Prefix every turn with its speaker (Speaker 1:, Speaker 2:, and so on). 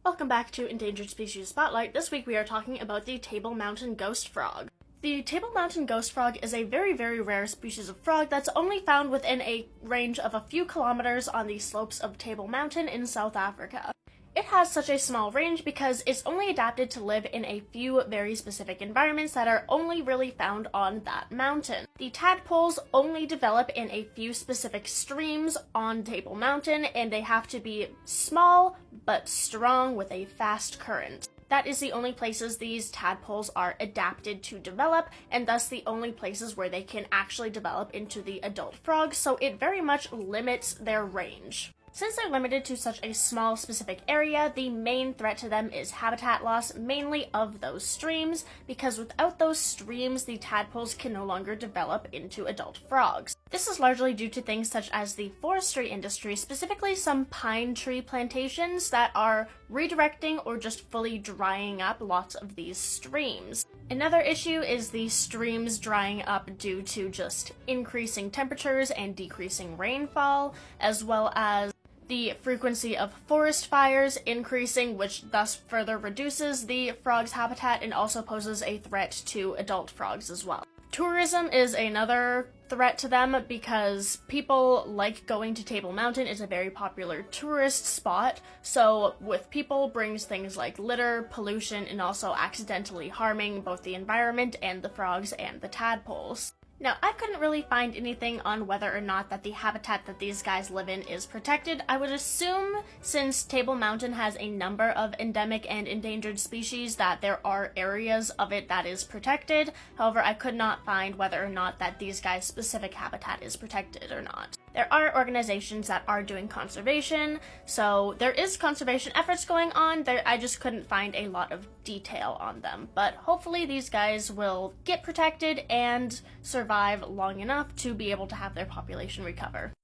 Speaker 1: Welcome back to Endangered Species Spotlight. This week we are talking about the Table Mountain ghost frog. The Table Mountain ghost frog is a very, very rare species of frog that's only found within a range of a few kilometers on the slopes of Table Mountain in South Africa. It has such a small range because it's only adapted to live in a few very specific environments that are only really found on that mountain. The tadpoles only develop in a few specific streams on Table Mountain, and they have to be small but strong with a fast current. That is the only places these tadpoles are adapted to develop, and thus the only places where they can actually develop into the adult frog, so it very much limits their range. Since they're limited to such a small specific area, the main threat to them is habitat loss, mainly of those streams, because without those streams, the tadpoles can no longer develop into adult frogs. This is largely due to things such as the forestry industry, specifically some pine tree plantations that are redirecting or just fully drying up lots of these streams. Another issue is the streams drying up due to just increasing temperatures and decreasing rainfall, as well as the frequency of forest fires increasing, which thus further reduces the frog's habitat and also poses a threat to adult frogs as well. Tourism is another threat to them because people like going to Table Mountain. It's a very popular tourist spot, so with people brings things like litter, pollution, and also accidentally harming both the environment and the frogs and the tadpoles. Now, I couldn't really find anything on whether or not that the habitat that these guys live in is protected. I would assume, since Table Mountain has a number of endemic and endangered species, that there are areas of it that is protected. However, I could not find whether or not that these guys' specific habitat is protected or not. There are organizations that are doing conservation, so there is conservation efforts going on. I just couldn't find a lot of detail on them, but hopefully these guys will get protected and survive long enough to be able to have their population recover.